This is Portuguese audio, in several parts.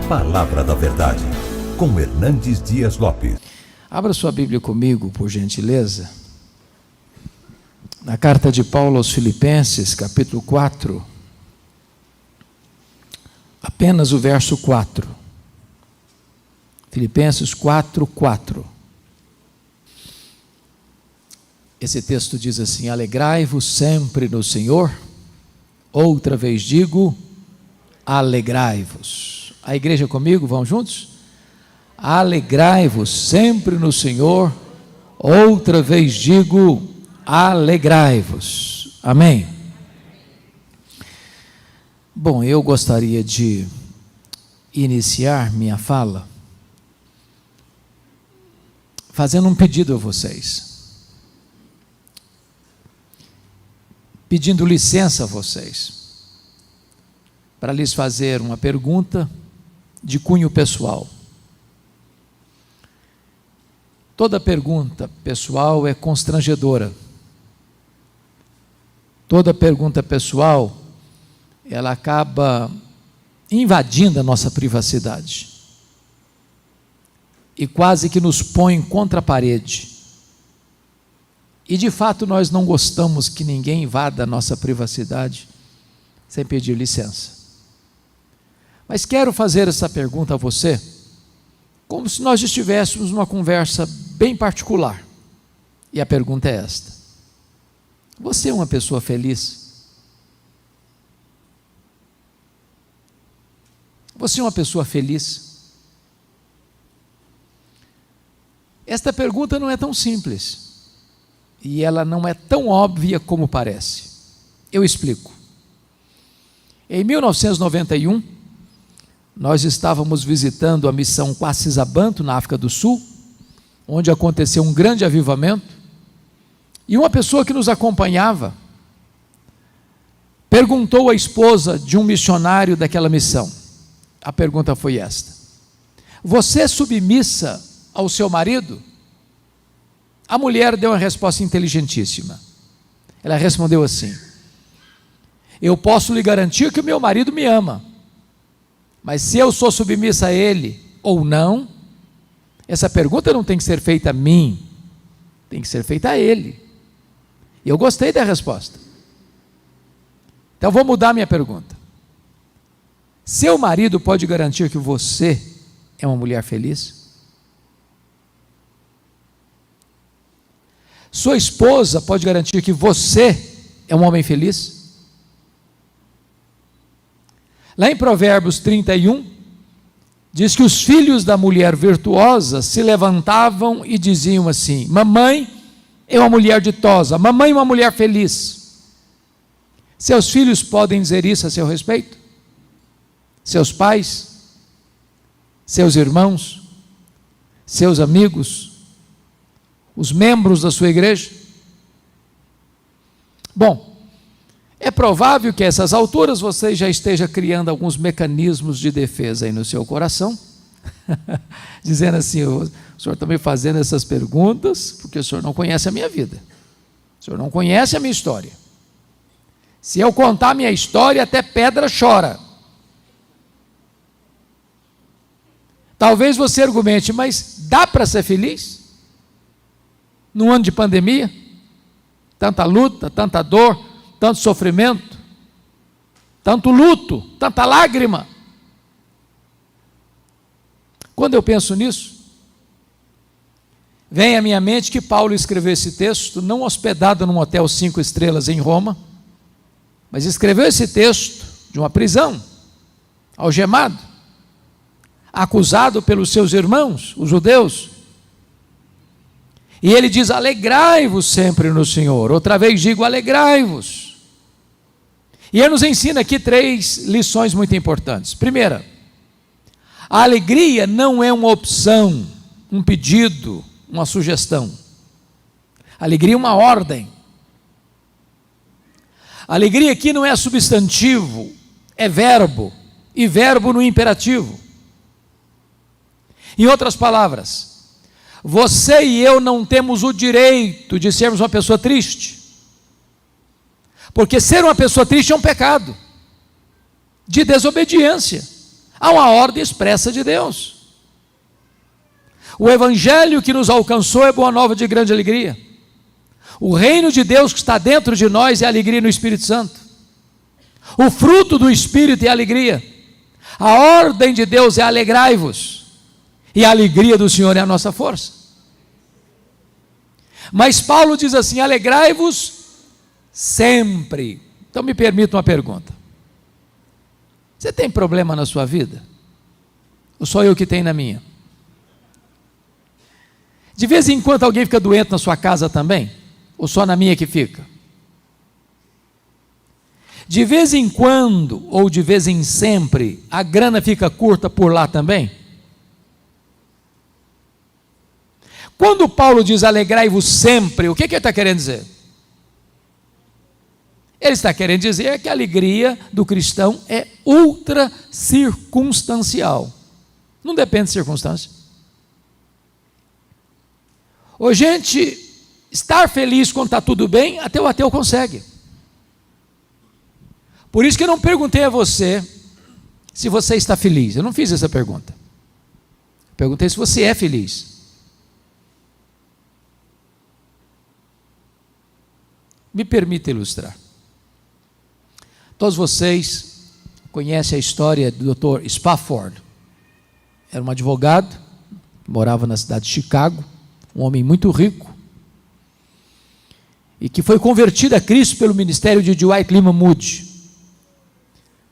Palavra da Verdade, com Hernandes Dias Lopes. Abra sua Bíblia comigo, por gentileza. Na carta de Paulo aos Filipenses, capítulo 4. Apenas o verso 4. Filipenses 4:4. Esse texto diz assim: alegrai-vos sempre no Senhor. Outra vez digo, alegrai-vos. A igreja comigo, vamos juntos? Alegrai-vos sempre no Senhor. Outra vez digo, alegrai-vos. Amém? Bom, eu gostaria de iniciar minha fala fazendo um pedido a vocês. Pedindo licença a vocês, para lhes fazer uma pergunta de cunho pessoal. Toda pergunta pessoal é constrangedora. Toda pergunta pessoal, ela acaba invadindo a nossa privacidade e quase que nos põe contra a parede. E de fato nós não gostamos que ninguém invada a nossa privacidade sem pedir licença. Mas quero fazer essa pergunta a você, como se nós estivéssemos numa conversa bem particular. E a pergunta é esta: você é uma pessoa feliz? Você é uma pessoa feliz? Esta pergunta não é tão simples. E ela não é tão óbvia como parece. Eu explico. Em 1991, nós estávamos visitando a missão Quacisabanto, na África do Sul, onde aconteceu um grande avivamento, e uma pessoa que nos acompanhava perguntou à esposa de um missionário daquela missão. A pergunta foi esta: você é submissa ao seu marido? A mulher deu uma resposta inteligentíssima. Ela respondeu assim: eu posso lhe garantir que o meu marido me ama, mas se eu sou submissa a ele ou não, essa pergunta não tem que ser feita a mim, tem que ser feita a ele. E eu gostei da resposta. Então vou mudar minha pergunta. Seu marido pode garantir que você é uma mulher feliz? Sua esposa pode garantir que você é um homem feliz? Lá em Provérbios 31, diz que os filhos da mulher virtuosa se levantavam e diziam assim: mamãe é uma mulher ditosa, mamãe é uma mulher feliz. Seus filhos podem dizer isso a seu respeito? Seus pais? Seus irmãos? Seus amigos? Os membros da sua igreja? Bom, é provável que a essas alturas você já esteja criando alguns mecanismos de defesa aí no seu coração, dizendo assim: o senhor está me fazendo essas perguntas porque o senhor não conhece a minha vida, o senhor não conhece a minha história. Se eu contar a minha história, até pedra chora. Talvez você argumente: mas dá para ser feliz? Num ano de pandemia, tanta luta, tanta dor, tanto sofrimento, tanto luto, tanta lágrima. Quando eu penso nisso, vem à minha mente que Paulo escreveu esse texto não hospedado num hotel 5 estrelas em Roma, mas escreveu esse texto de uma prisão, algemado, acusado pelos seus irmãos, os judeus. E ele diz: alegrai-vos sempre no Senhor. Outra vez digo, alegrai-vos. E ele nos ensina aqui 3 lições muito importantes. Primeira, a alegria não é uma opção, um pedido, uma sugestão. A alegria é uma ordem. A alegria aqui não é substantivo, é verbo, e verbo no imperativo. Em outras palavras, você e eu não temos o direito de sermos uma pessoa triste, porque ser uma pessoa triste é um pecado de desobediência. Há uma ordem expressa de Deus. O evangelho que nos alcançou é boa nova de grande alegria. O reino de Deus que está dentro de nós é alegria no Espírito Santo. O fruto do Espírito é alegria. A ordem de Deus é alegrai-vos. E a alegria do Senhor é a nossa força. Mas Paulo diz assim: alegrai-vos sempre. Então me permita uma pergunta. Você tem problema na sua vida? Ou só eu que tenho na minha? De vez em quando alguém fica doente na sua casa também? Ou só na minha que fica? De vez em quando, ou de vez em sempre, a grana fica curta por lá também? Quando Paulo diz alegrai-vos sempre, o que ele está querendo dizer? Ele está querendo dizer que a alegria do cristão é ultra circunstancial. Não depende de circunstância. Ô gente, estar feliz quando está tudo bem, até o ateu consegue. Por isso que eu não perguntei a você se você está feliz. Eu não fiz essa pergunta. Perguntei se você é feliz. Me permita ilustrar. Todos vocês conhecem a história do Dr. Spafford. Era um advogado, morava na cidade de Chicago, um homem muito rico, e que foi convertido a Cristo pelo ministério de Dwight Lyman Moody.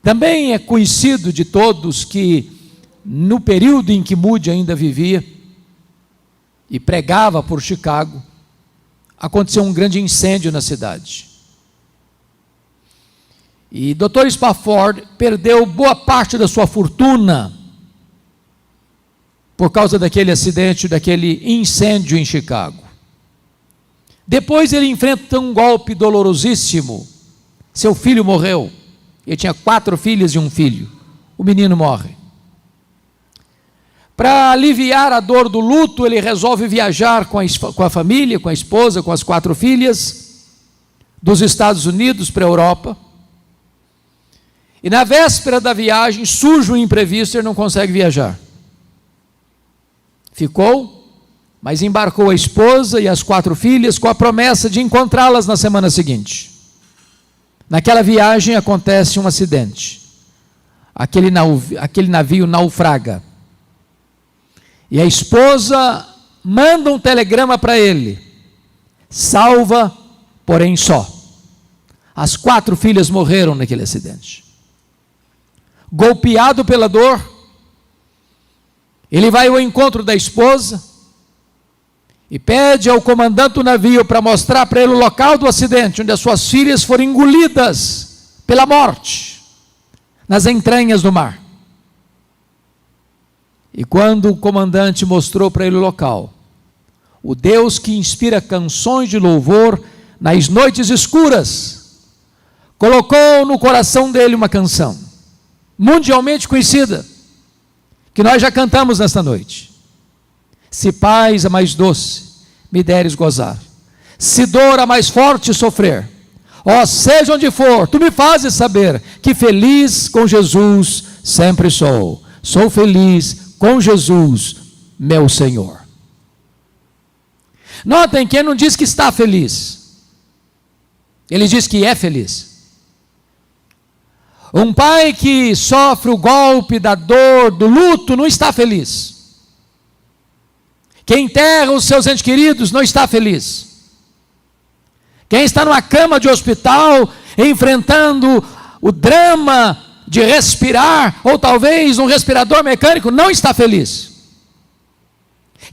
Também é conhecido de todos que, no período em que Moody ainda vivia e pregava por Chicago, aconteceu um grande incêndio na cidade. E Dr. Spafford perdeu boa parte da sua fortuna por causa daquele acidente, daquele incêndio em Chicago. Depois ele enfrenta um golpe dolorosíssimo. Seu filho morreu. Ele tinha 4 filhas e um filho. O menino morre. Para aliviar a dor do luto, ele resolve viajar com a família, com a esposa, com as 4 filhas, dos Estados Unidos para a Europa. E na véspera da viagem, surge um imprevisto e ele não consegue viajar. Ficou, mas embarcou a esposa e as 4 filhas com a promessa de encontrá-las na semana seguinte. Naquela viagem acontece um acidente. Aquele navio naufraga. E a esposa manda um telegrama para ele: salva, porém só. As 4 filhas morreram naquele acidente. Golpeado pela dor, ele vai ao encontro da esposa e pede ao comandante do navio para mostrar para ele o local do acidente, onde as suas filhas foram engolidas pela morte, nas entranhas do mar. E quando o comandante mostrou para ele o local, o Deus que inspira canções de louvor nas noites escuras, colocou no coração dele uma canção, mundialmente conhecida, que nós já cantamos nesta noite. Se paz a mais doce me deres gozar, se dor a mais forte sofrer, ó, seja onde for, tu me fazes saber que feliz com Jesus sempre sou. Sou feliz com Jesus, meu Senhor. Notem que ele não diz que está feliz, ele diz que é feliz. Um pai que sofre o golpe da dor, do luto, não está feliz. Quem enterra os seus entes queridos não está feliz. Quem está numa cama de hospital, enfrentando o drama de respirar, ou talvez um respirador mecânico, não está feliz.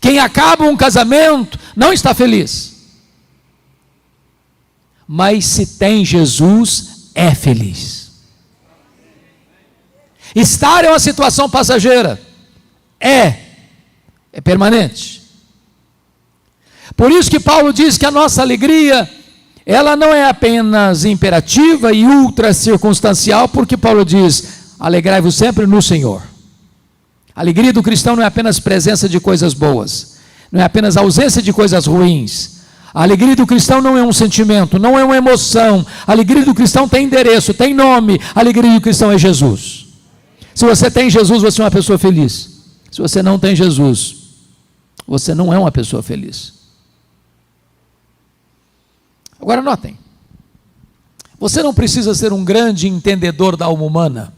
Quem acaba um casamento, não está feliz. Mas se tem Jesus, é feliz. Estar é uma situação passageira, é permanente. Por isso que Paulo diz que a nossa alegria, ela não é apenas imperativa e ultra circunstancial, porque Paulo diz: alegrai-vos sempre no Senhor. A alegria do cristão não é apenas presença de coisas boas, não é apenas ausência de coisas ruins. A alegria do cristão não é um sentimento, não é uma emoção. A alegria do cristão tem endereço, tem nome. A alegria do cristão é Jesus. Se você tem Jesus, você é uma pessoa feliz. Se você não tem Jesus, você não é uma pessoa feliz. Agora notem, você não precisa ser um grande entendedor da alma humana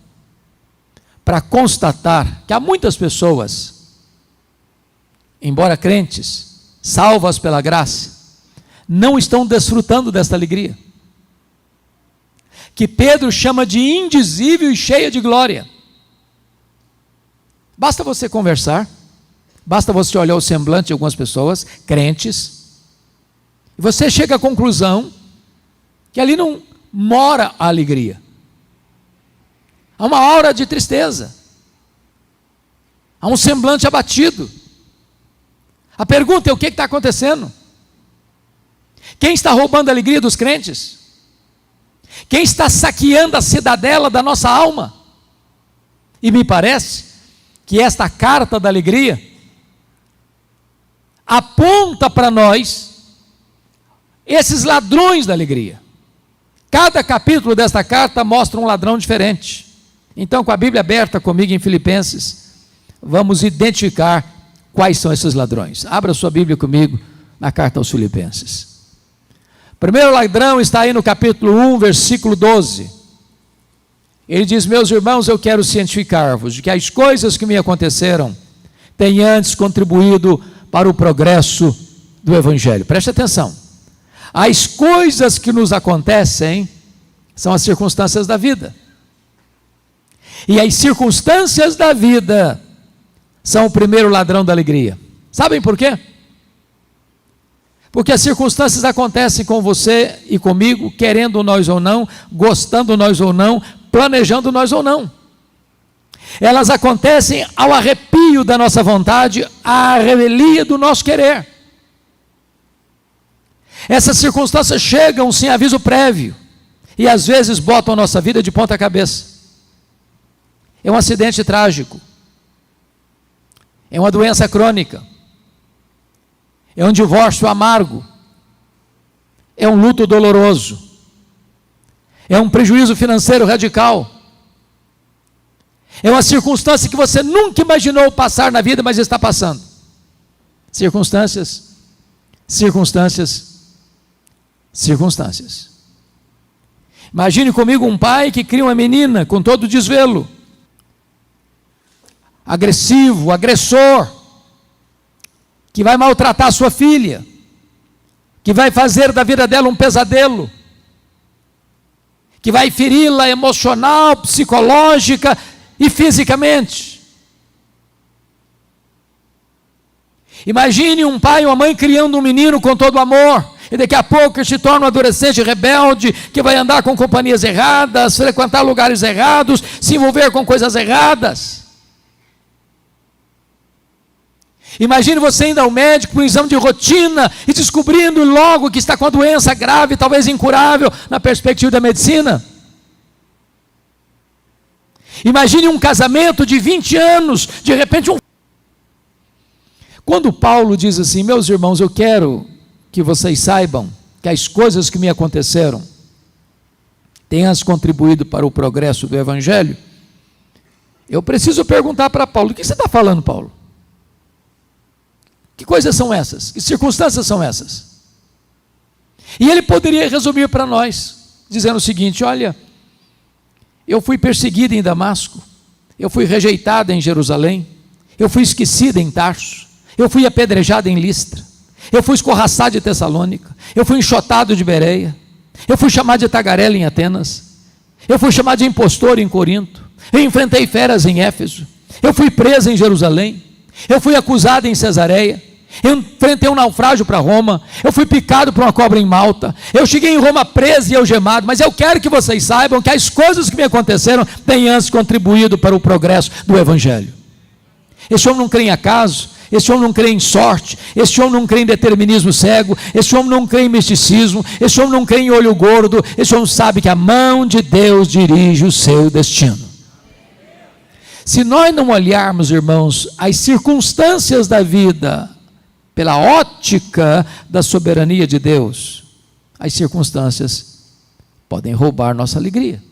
para constatar que há muitas pessoas, embora crentes, salvas pela graça, não estão desfrutando desta alegria, que Pedro chama de indizível e cheia de glória. Basta você conversar, basta você olhar o semblante de algumas pessoas, crentes, e você chega à conclusão que ali não mora a alegria. Há uma aura de tristeza, há um semblante abatido. A pergunta é: o que está acontecendo? Quem está roubando a alegria dos crentes? Quem está saqueando a cidadela da nossa alma? E me parece que esta carta da alegria aponta para nós esses ladrões da alegria. Cada capítulo desta carta mostra um ladrão diferente. Então, com a Bíblia aberta comigo em Filipenses, vamos identificar quais são esses ladrões. Abra sua Bíblia comigo na carta aos Filipenses. O primeiro ladrão está aí no capítulo 1, versículo 12. Ele diz: meus irmãos, eu quero cientificar-vos de que as coisas que me aconteceram têm antes contribuído para o progresso do Evangelho. Preste atenção. As coisas que nos acontecem são as circunstâncias da vida. E as circunstâncias da vida são o primeiro ladrão da alegria. Sabem por quê? Porque as circunstâncias acontecem com você e comigo, querendo nós ou não, gostando nós ou não, planejando nós ou não. Elas acontecem ao arrepio da nossa vontade, à revelia do nosso querer. Essas circunstâncias chegam sem aviso prévio e às vezes botam a nossa vida de ponta cabeça. É um acidente trágico, é uma doença crônica, é um divórcio amargo, é um luto doloroso, é um prejuízo financeiro radical, é uma circunstância que você nunca imaginou passar na vida, mas está passando. Circunstâncias. Imagine comigo um pai que cria uma menina com todo desvelo, agressivo, agressor, que vai maltratar a sua filha, que vai fazer da vida dela um pesadelo, que vai feri-la emocional, psicológica e fisicamente. Imagine um pai ou uma mãe criando um menino com todo amor, e daqui a pouco ele se torna um adolescente rebelde, que vai andar com companhias erradas, frequentar lugares errados, se envolver com coisas erradas. Imagine você indo ao médico para um exame de rotina e descobrindo logo que está com a doença grave, talvez incurável, na perspectiva da medicina. Imagine um casamento de 20 anos, de repente Quando Paulo diz assim: meus irmãos, eu quero que vocês saibam que as coisas que me aconteceram têm contribuído para o progresso do Evangelho, eu preciso perguntar para Paulo: o que você está falando, Paulo? Que coisas são essas? Que circunstâncias são essas? E ele poderia resumir para nós, dizendo o seguinte: olha, eu fui perseguido em Damasco, eu fui rejeitado em Jerusalém, eu fui esquecido em Tarso, eu fui apedrejado em Listra, eu fui escorraçado em Tessalônica, eu fui enxotado de Bereia, eu fui chamado de tagarela em Atenas, eu fui chamado de impostor em Corinto, eu enfrentei feras em Éfeso, eu fui preso em Jerusalém, eu fui acusado em Cesareia, eu enfrentei um naufrágio para Roma, eu fui picado por uma cobra em Malta, eu cheguei em Roma preso e algemado, mas eu quero que vocês saibam que as coisas que me aconteceram têm antes contribuído para o progresso do Evangelho. Esse homem não crê em acaso, esse homem não crê em sorte, esse homem não crê em determinismo cego, esse homem não crê em misticismo, esse homem não crê em olho gordo, esse homem sabe que a mão de Deus dirige o seu destino. Se nós não olharmos, irmãos, as circunstâncias da vida pela ótica da soberania de Deus, as circunstâncias podem roubar nossa alegria.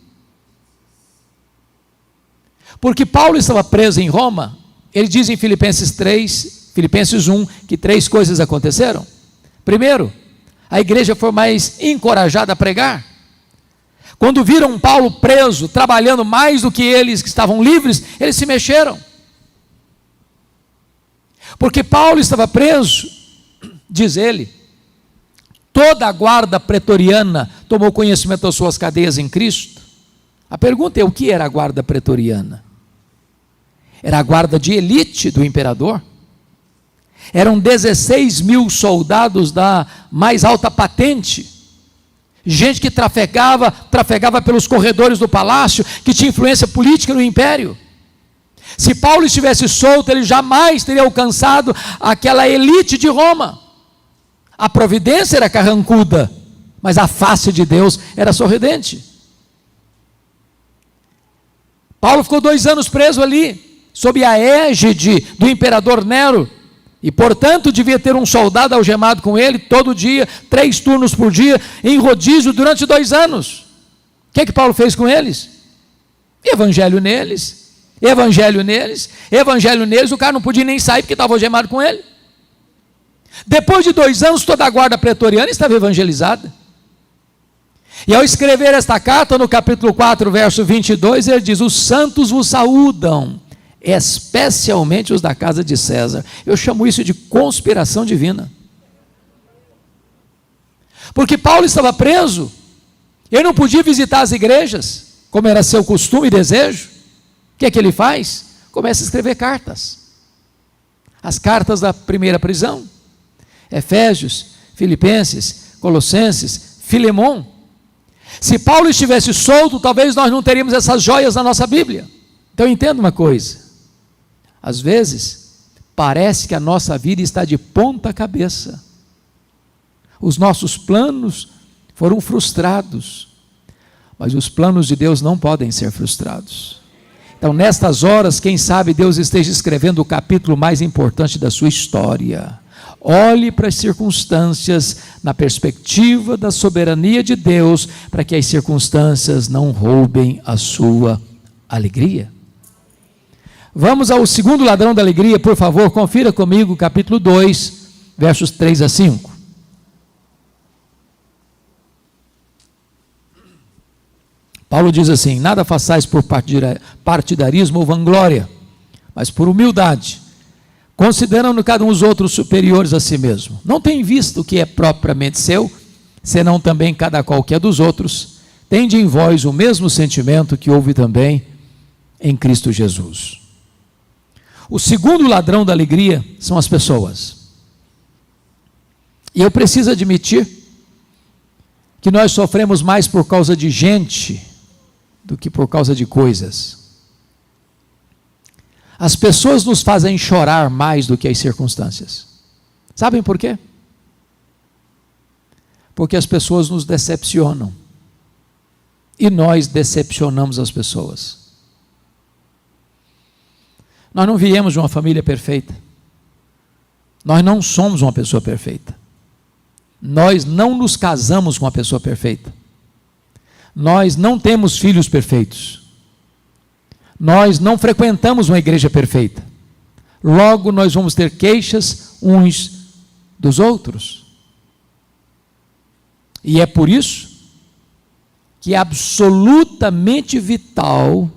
Porque Paulo estava preso em Roma. Ele diz em Filipenses 1, que 3 coisas aconteceram. Primeiro, a igreja foi mais encorajada a pregar. Quando viram Paulo preso, trabalhando mais do que eles que estavam livres, eles se mexeram. Porque Paulo estava preso, diz ele, toda a guarda pretoriana tomou conhecimento das suas cadeias em Cristo. A pergunta é: o que era a guarda pretoriana? Era a guarda de elite do imperador. Eram 16 mil soldados da mais alta patente, gente que trafegava pelos corredores do palácio, que tinha influência política no império. Se Paulo estivesse solto, ele jamais teria alcançado aquela elite de Roma. A providência era carrancuda, mas a face de Deus era sorridente. Paulo ficou 2 anos preso ali, sob a égide do imperador Nero, e portanto devia ter um soldado algemado com ele todo dia, 3 turnos por dia, em rodízio durante 2 anos. O que Paulo fez com eles? Evangelho neles, o cara não podia nem sair porque estava algemado com ele. Depois de 2 anos, toda a guarda pretoriana estava evangelizada. E ao escrever esta carta, no capítulo 4, verso 22, ele diz: os santos vos saúdam, especialmente os da casa de César. Eu chamo isso de conspiração divina. Porque Paulo estava preso, ele não podia visitar as igrejas, como era seu costume e desejo. O que é que ele faz? Começa a escrever cartas. As cartas da primeira prisão: Efésios, Filipenses, Colossenses, Filemon. Se Paulo estivesse solto, talvez nós não teríamos essas joias na nossa Bíblia. Então entenda uma coisa: às vezes parece que a nossa vida está de ponta cabeça, os nossos planos foram frustrados, mas os planos de Deus não podem ser frustrados. Então nestas horas, quem sabe Deus esteja escrevendo o capítulo mais importante da sua história. Olhe para as circunstâncias na perspectiva da soberania de Deus, para que as circunstâncias não roubem a sua alegria. Vamos ao segundo ladrão da alegria, por favor, confira comigo, capítulo 2, versos 3 a 5. Paulo diz assim: nada façais por partidarismo ou vanglória, mas por humildade, considerando cada um os outros superiores a si mesmo. Não tem visto o que é propriamente seu, senão também cada qual que é dos outros. Tende em vós o mesmo sentimento que houve também em Cristo Jesus. O segundo ladrão da alegria são as pessoas. E eu preciso admitir que nós sofremos mais por causa de gente do que por causa de coisas. As pessoas nos fazem chorar mais do que as circunstâncias. Sabem por quê? Porque as pessoas nos decepcionam. E nós decepcionamos as pessoas. Nós não viemos de uma família perfeita. Nós não somos uma pessoa perfeita. Nós não nos casamos com uma pessoa perfeita. Nós não temos filhos perfeitos. Nós não frequentamos uma igreja perfeita. Logo, nós vamos ter queixas uns dos outros. E é por isso que é absolutamente vital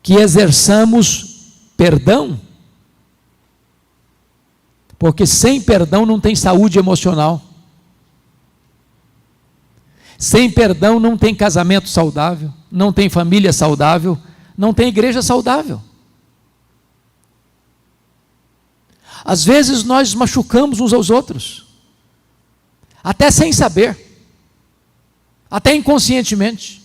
que exerçamos perdão. Porque sem perdão não tem saúde emocional. Sem perdão não tem casamento saudável, não tem família saudável, não tem igreja saudável. Às vezes nós machucamos uns aos outros, até sem saber, até inconscientemente.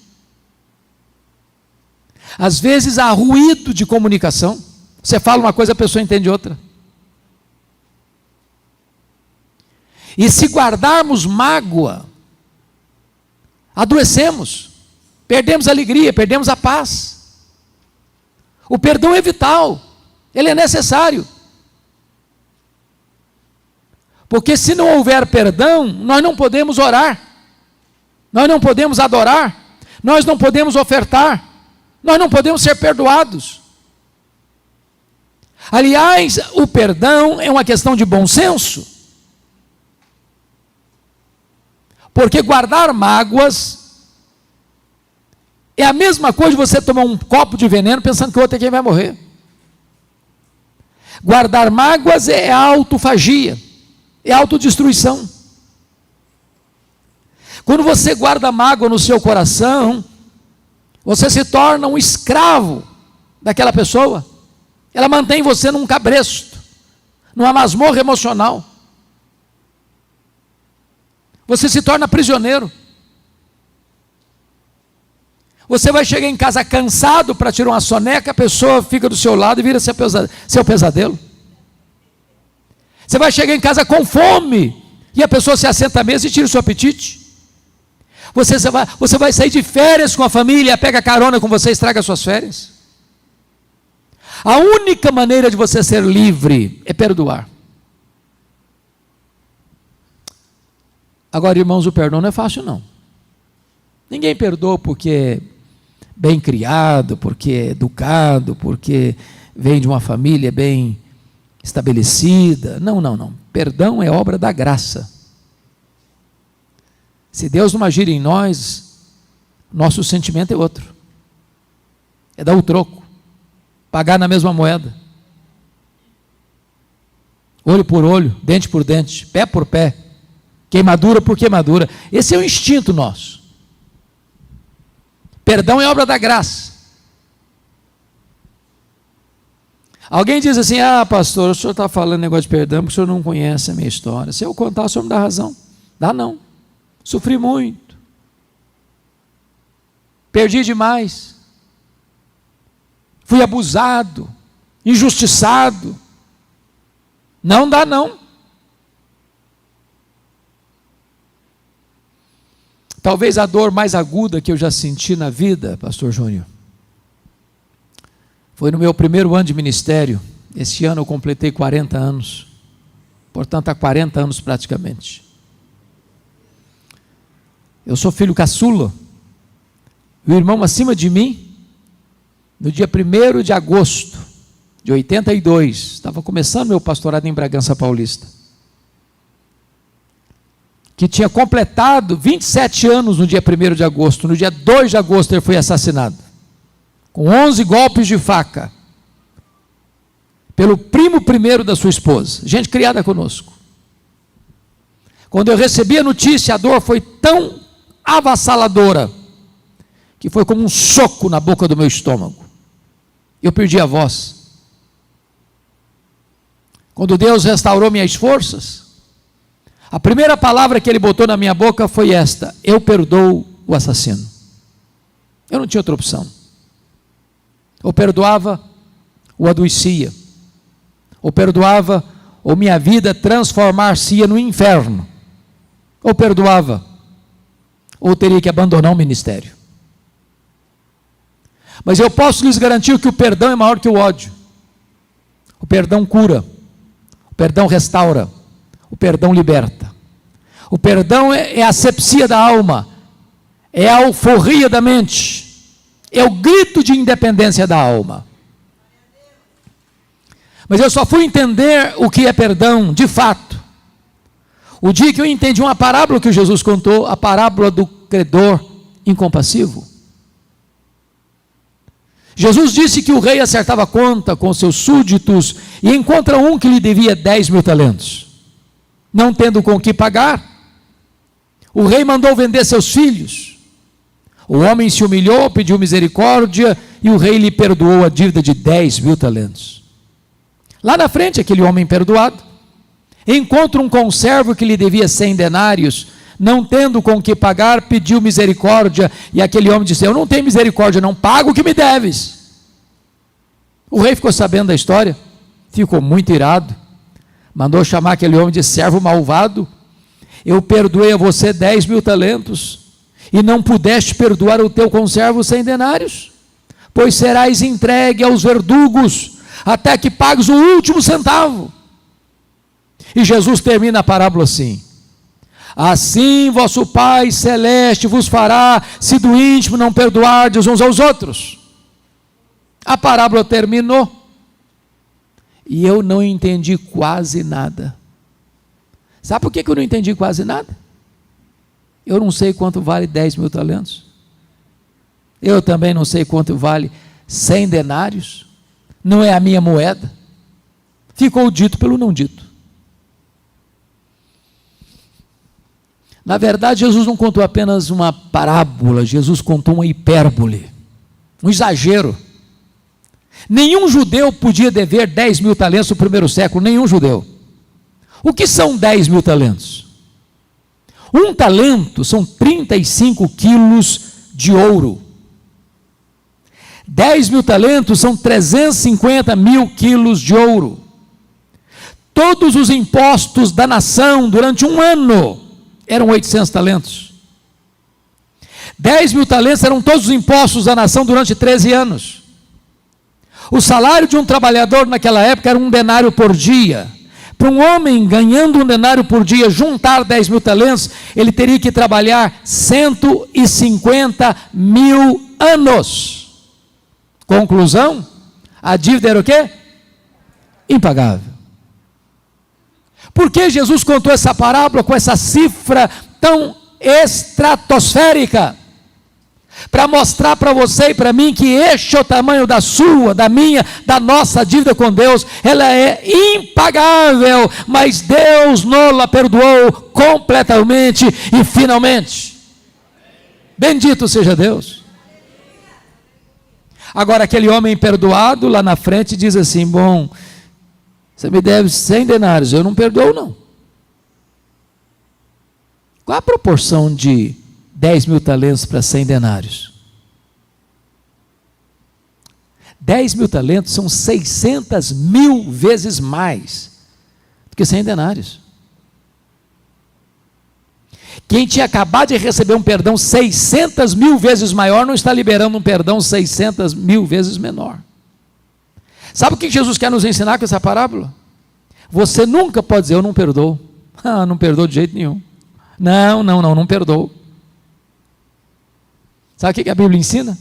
Às vezes há ruído de comunicação. Você fala uma coisa, a pessoa entende outra. E se guardarmos mágoa, adoecemos, perdemos a alegria, perdemos a paz. O perdão é vital, ele é necessário. Porque se não houver perdão, nós não podemos orar, nós não podemos adorar, nós não podemos ofertar, Nós não podemos ser perdoados. Aliás, o perdão é uma questão de bom senso. Porque guardar mágoas é a mesma coisa de você tomar um copo de veneno pensando que o outro é quem vai morrer. Guardar mágoas é autofagia, é autodestruição. Quando você guarda mágoa no seu coração, você se torna um escravo daquela pessoa. Ela mantém você num cabresto, numa masmorra emocional. Você se torna prisioneiro. Você vai chegar em casa cansado para tirar uma soneca, a pessoa fica do seu lado e vira seu pesadelo. Você vai chegar em casa com fome e a pessoa se assenta à mesa e tira o seu apetite. Você vai sair de férias com a família, pega carona com você e estraga suas férias. A única maneira de você ser livre é perdoar. Agora, irmãos, o perdão não é fácil, não. Ninguém perdoa porque é bem criado, porque é educado, porque vem de uma família bem estabelecida. Não. Perdão é obra da graça. Se Deus não agir em nós, nosso sentimento é outro. É dar o troco, pagar na mesma moeda. Olho por olho, dente por dente, pé por pé, queimadura por queimadura. Esse é o instinto nosso. Perdão é obra da graça. Alguém diz assim: pastor, o senhor está falando negócio de perdão porque o senhor não conhece a minha história. Se eu contar, o senhor me dá razão. Dá não. Sofri muito. Perdi demais. Fui abusado, injustiçado. Não dá não. Talvez a dor mais aguda que eu já senti na vida, pastor Júnior, foi no meu primeiro ano de ministério. Esse ano eu completei 40 anos. Portanto, há 40 anos praticamente. Eu sou filho caçula. O irmão acima de mim, no dia 1º de agosto de 82, estava começando meu pastorado em Bragança Paulista, que tinha completado 27 anos no dia 1º de agosto. No dia 2 de agosto ele foi assassinado, com 11 golpes de faca, pelo primo primeiro da sua esposa, gente criada conosco. Quando eu recebi a notícia, a dor foi tão avassaladora, que foi como um soco na boca do meu estômago. Eu perdi a voz. Quando Deus restaurou minhas forças, a primeira palavra que Ele botou na minha boca foi esta: eu perdoo o assassino. Eu não tinha outra opção. Ou perdoava, ou adoecia. Ou perdoava, ou minha vida transformar-se-ia no inferno. Ou perdoava, ou teria que abandonar o ministério. Mas eu posso lhes garantir que o perdão é maior que o ódio. O perdão cura, o perdão restaura, o perdão liberta. O perdão é a asepsia da alma, é a alforria da mente, é o grito de independência da alma. Mas eu só fui entender o que é perdão de fato o dia que eu entendi uma parábola que Jesus contou, a parábola do credor incompassivo. Jesus disse que o rei acertava conta com seus súditos e encontra um que lhe devia 10.000 talentos. Não tendo com que pagar, o rei mandou vender seus filhos. O homem se humilhou, pediu misericórdia e o rei lhe perdoou a dívida de 10.000 talentos. Lá na frente, aquele homem perdoado encontra um conservo que lhe devia 100 denários, não tendo com que pagar, pediu misericórdia, e aquele homem disse: eu não tenho misericórdia, não pago o que me deves. O rei ficou sabendo da história, ficou muito irado, mandou chamar aquele homem de servo malvado. Eu perdoei a você 10.000 talentos, e não pudeste perdoar o teu conservo 100 denários? Pois serás entregue aos verdugos, até que pagues o último centavo. E Jesus termina a parábola assim: assim vosso Pai Celeste vos fará, se do íntimo não perdoardes uns aos outros. A parábola terminou e eu não entendi quase nada. Sabe por que eu não entendi quase nada? Eu não sei quanto vale 10 mil talentos. Eu também não sei quanto vale 100 denários. Não é a minha moeda. Ficou dito pelo não dito. Na verdade, Jesus não contou apenas uma parábola, Jesus contou uma hipérbole, um exagero. Nenhum judeu podia dever 10 mil talentos no primeiro século, nenhum judeu. O que são 10 mil talentos? Um talento são 35 quilos de ouro. 10 mil talentos são 350 mil quilos de ouro. Todos os impostos da nação durante um ano eram 800 talentos. 10 mil talentos eram todos os impostos da nação durante 13 anos. O salário de um trabalhador naquela época era 1 denário por dia. Para um homem ganhando 1 denário por dia, juntar 10 mil talentos, ele teria que trabalhar 150 mil anos. Conclusão, a dívida era o quê? Impagável. Por que Jesus contou essa parábola com essa cifra tão estratosférica? Para mostrar para você e para mim que este é o tamanho da sua, da minha, da nossa dívida com Deus. Ela é impagável, mas Deus nos perdoou completamente e finalmente. Bendito seja Deus. Agora aquele homem perdoado lá na frente diz assim: bom, você me deve 100 denários, eu não perdoo não. Qual a proporção de 10 mil talentos para 100 denários? 10 mil talentos são 600 mil vezes mais do que 100 denários. Quem tinha acabado de receber um perdão 600 mil vezes maior, não está liberando um perdão 600 mil vezes menor. Sabe o que Jesus quer nos ensinar com essa parábola? Você nunca pode dizer: eu não perdoo. Não perdoo de jeito nenhum. Não perdoo. Sabe o que a Bíblia ensina?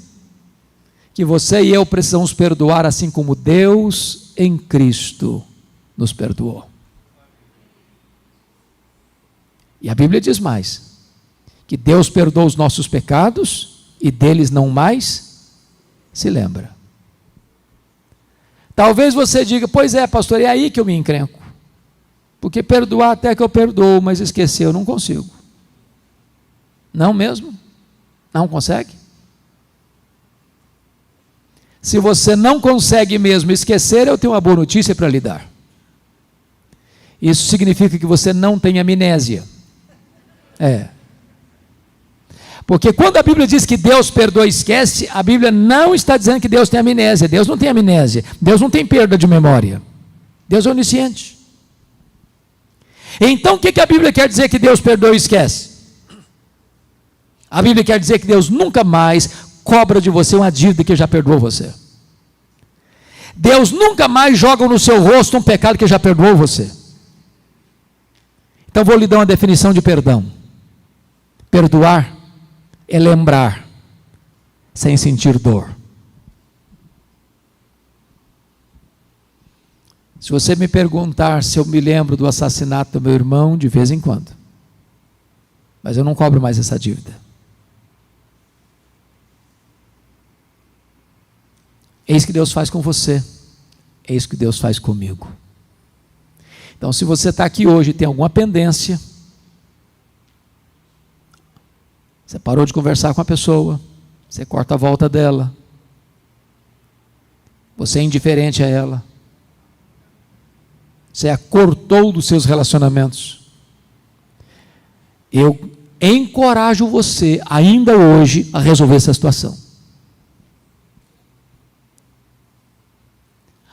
Que você e eu precisamos perdoar assim como Deus em Cristo nos perdoou. E a Bíblia diz mais, que Deus perdoa os nossos pecados e deles não mais se lembra. Talvez você diga: pois é, pastor, é aí que eu me encrenco. Porque perdoar até que eu perdoo, mas esquecer eu não consigo. Não mesmo? Não consegue? Se você não consegue mesmo esquecer, eu tenho uma boa notícia para lhe dar. Isso significa que você não tem amnésia. Porque quando a Bíblia diz que Deus perdoa e esquece, a Bíblia não está dizendo que Deus tem amnésia. Deus não tem amnésia. Deus não tem perda de memória. Deus é onisciente. Então o que a Bíblia quer dizer que Deus perdoa e esquece? A Bíblia quer dizer que Deus nunca mais cobra de você uma dívida que já perdoou você. Deus nunca mais joga no seu rosto um pecado que já perdoou você. Então vou lhe dar uma definição de perdão. Perdoar é lembrar sem sentir dor. Se você me perguntar se eu me lembro do assassinato do meu irmão, de vez em quando. Mas eu não cobro mais essa dívida. É isso que Deus faz com você. É isso que Deus faz comigo. Então, se você está aqui hoje e tem alguma pendência, você parou de conversar com a pessoa, você corta a volta dela, você é indiferente a ela, você a cortou dos seus relacionamentos, eu encorajo você ainda hoje a resolver essa situação.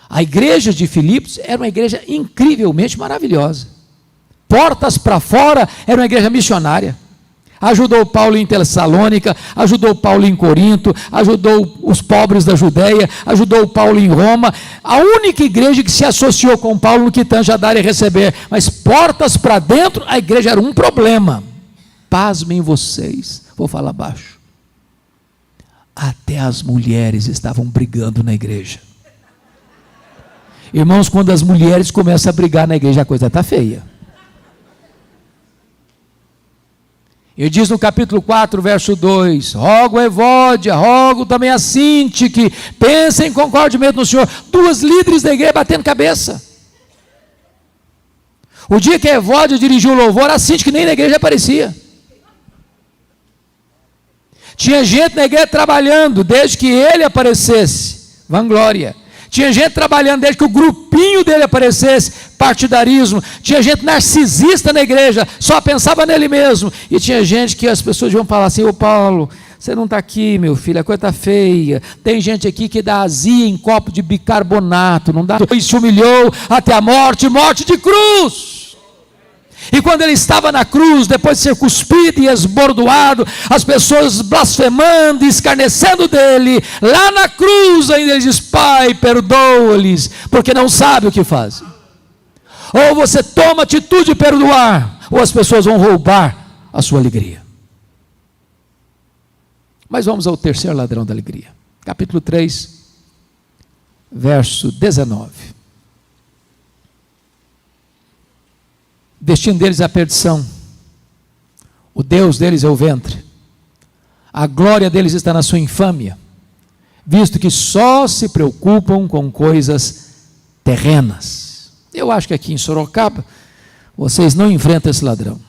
A igreja de Filipos era uma igreja incrivelmente maravilhosa. Portas para fora, era uma igreja missionária. Ajudou Paulo em Tessalônica, ajudou Paulo em Corinto, ajudou os pobres da Judéia, ajudou Paulo em Roma. A única igreja que se associou com Paulo no que tange a dar e receber. Mas portas para dentro, a igreja era um problema. Pasmem vocês, vou falar baixo. Até as mulheres estavam brigando na igreja. Irmãos, quando as mulheres começam a brigar na igreja, a coisa está feia. Ele diz no capítulo 4, verso 2: rogo a Evódia, rogo também a Sinti, que pensem concordemente no Senhor. Duas líderes da igreja batendo cabeça. O dia que a Evódia dirigiu o louvor, a Sinti, que nem na igreja aparecia. Tinha gente na igreja trabalhando desde que ele aparecesse, vanglória. Tinha gente trabalhando desde que o grupinho dele aparecesse, partidarismo. Tinha gente narcisista na igreja, só pensava nele mesmo. E tinha gente que as pessoas iam falar assim: ô Paulo, você não está aqui, meu filho, a coisa está feia. Tem gente aqui que dá azia em copo de bicarbonato, não dá? E se humilhou até a morte, morte de cruz. E quando ele estava na cruz, depois de ser cuspido e esbordoado, as pessoas blasfemando e escarnecendo dele, lá na cruz ainda ele diz: Pai, perdoa-lhes, porque não sabe o que fazem. Ou você toma atitude de perdoar, ou as pessoas vão roubar a sua alegria. Mas vamos ao terceiro ladrão da alegria. Capítulo 3, verso 19. O destino deles é a perdição, o Deus deles é o ventre, a glória deles está na sua infâmia, visto que só se preocupam com coisas terrenas. Eu acho que aqui em Sorocaba, vocês não enfrentam esse ladrão.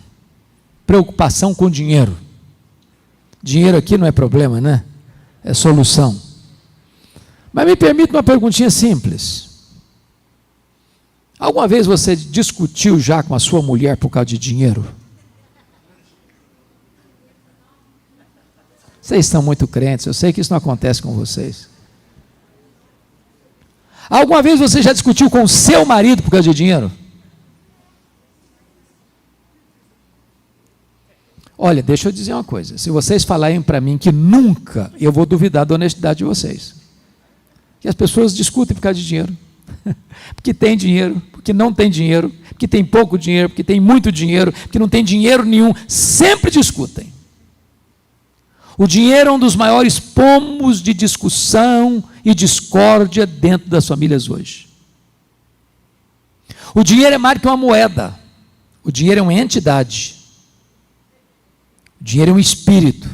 Preocupação com dinheiro. Dinheiro aqui não é problema, né? É solução. Mas me permite uma perguntinha simples. Alguma vez você discutiu já com a sua mulher por causa de dinheiro? Vocês estão muito crentes, eu sei que isso não acontece com vocês. Alguma vez você já discutiu com o seu marido por causa de dinheiro? Olha, deixa eu dizer uma coisa, se vocês falarem para mim que nunca, eu vou duvidar da honestidade de vocês. Que as pessoas discutem por causa de dinheiro. Porque tem dinheiro, porque não tem dinheiro, porque tem pouco dinheiro, porque tem muito dinheiro, porque não tem dinheiro nenhum, sempre discutem. O dinheiro é um dos maiores pomos de discussão e discórdia dentro das famílias hoje. O dinheiro é mais que uma moeda, o dinheiro é uma entidade, o dinheiro é um espírito,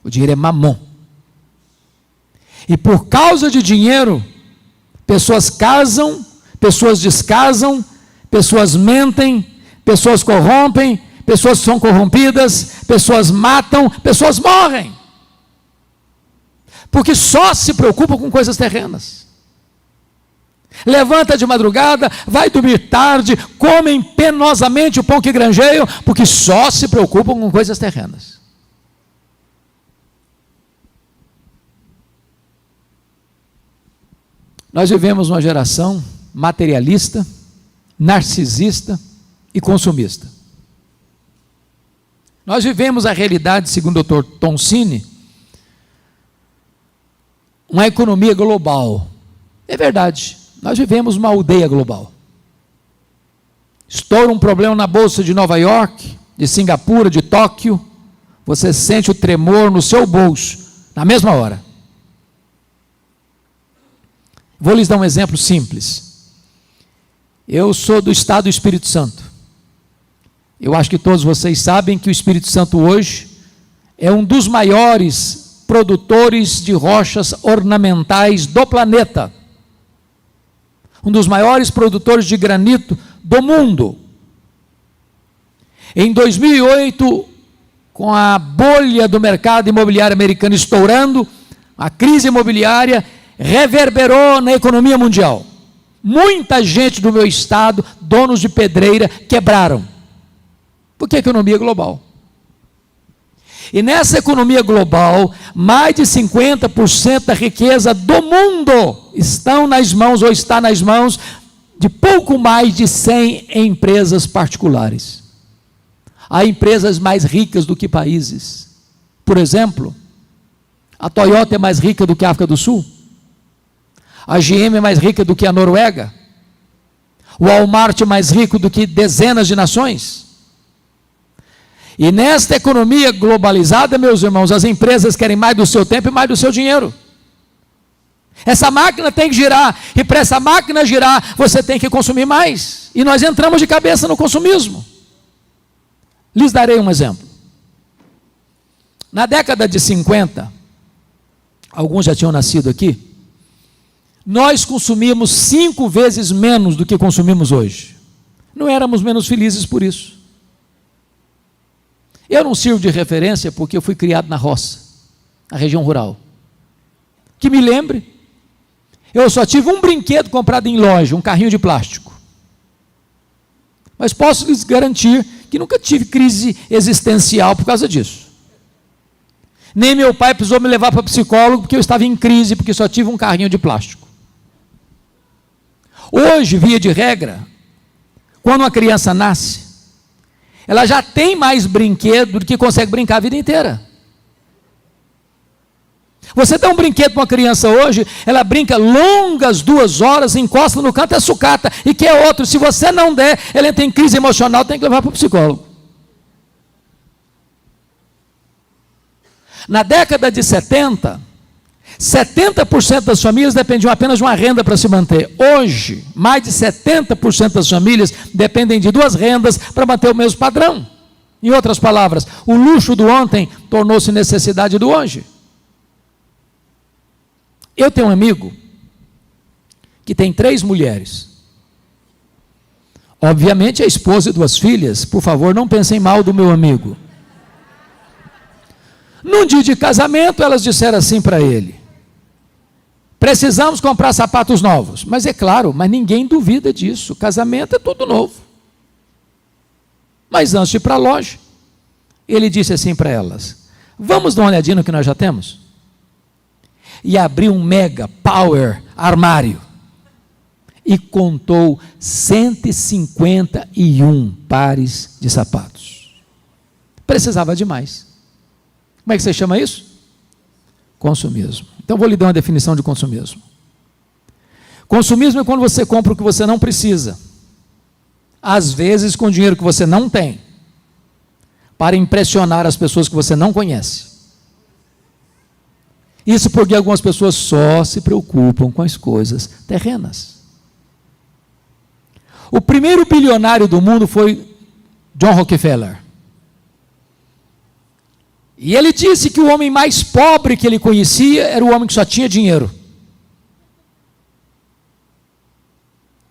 o dinheiro é mamon. E por causa de dinheiro, pessoas casam, pessoas descasam, pessoas mentem, pessoas corrompem, pessoas são corrompidas, pessoas matam, pessoas morrem. Porque só se preocupam com coisas terrenas. Levanta de madrugada, vai dormir tarde, comem penosamente o pão que granjeiam, porque só se preocupam com coisas terrenas. Nós vivemos uma geração materialista, narcisista e consumista. Nós vivemos a realidade, segundo o Dr. Toncini, uma economia global. É verdade, nós vivemos uma aldeia global. Estoura um problema na bolsa de Nova York, de Singapura, de Tóquio, você sente o tremor no seu bolso, na mesma hora. Vou lhes dar um exemplo simples. Eu sou do estado do Espírito Santo. Eu acho que todos vocês sabem que o Espírito Santo hoje é um dos maiores produtores de rochas ornamentais do planeta. Um dos maiores produtores de granito do mundo. Em 2008, com a bolha do mercado imobiliário americano estourando, a crise imobiliária reverberou na economia mundial. Muita gente do meu estado, donos de pedreira, quebraram. Porque a economia é global. E nessa economia global, mais de 50% da riqueza do mundo estão nas mãos, ou está nas mãos, de pouco mais de 100 empresas particulares. Há empresas mais ricas do que países. Por exemplo, a Toyota é mais rica do que a África do Sul. A GM é mais rica do que a Noruega. O Walmart é mais rico do que dezenas de nações. E nesta economia globalizada, meus irmãos, as empresas querem mais do seu tempo e mais do seu dinheiro. Essa máquina tem que girar, e para essa máquina girar, você tem que consumir mais. E nós entramos de cabeça no consumismo. Lhes darei um exemplo. Na década de 50, alguns já tinham nascido aqui, nós consumíamos 5 vezes menos do que consumimos hoje. Não éramos menos felizes por isso. Eu não sirvo de referência porque eu fui criado na roça, na região rural. Que me lembre, eu só tive um brinquedo comprado em loja, um carrinho de plástico. Mas posso lhes garantir que nunca tive crise existencial por causa disso. Nem meu pai precisou me levar para psicólogo porque eu estava em crise, porque só tive um carrinho de plástico. Hoje, via de regra, quando uma criança nasce, ela já tem mais brinquedo do que consegue brincar a vida inteira. Você dá um brinquedo para uma criança hoje, ela brinca longas 2 horas, encosta no canto, é sucata, e quer outro. Se você não der, ela entra em crise emocional, tem que levar para o psicólogo. Na década de 70, 70% das famílias dependiam apenas de uma renda para se manter. Hoje, mais de 70% das famílias dependem de 2 rendas para manter o mesmo padrão. Em outras palavras, o luxo do ontem tornou-se necessidade do hoje. Eu tenho um amigo que tem 3 mulheres. Obviamente, a esposa e 2 filhas. Por favor, não pensem mal do meu amigo. Num dia de casamento, elas disseram assim para ele: precisamos comprar sapatos novos. Mas é claro, mas ninguém duvida disso. Casamento é tudo novo. Mas antes de ir para a loja, ele disse assim para elas: vamos dar uma olhadinha no que nós já temos? E abriu um mega power armário e contou 151 pares de sapatos. Precisava de mais. Como é que você chama isso? Consumismo. Então vou lhe dar uma definição de consumismo. Consumismo é quando você compra o que você não precisa, às vezes com dinheiro que você não tem, para impressionar as pessoas que você não conhece. Isso porque algumas pessoas só se preocupam com as coisas terrenas. O primeiro bilionário do mundo foi John Rockefeller. E ele disse que o homem mais pobre que ele conhecia era o homem que só tinha dinheiro.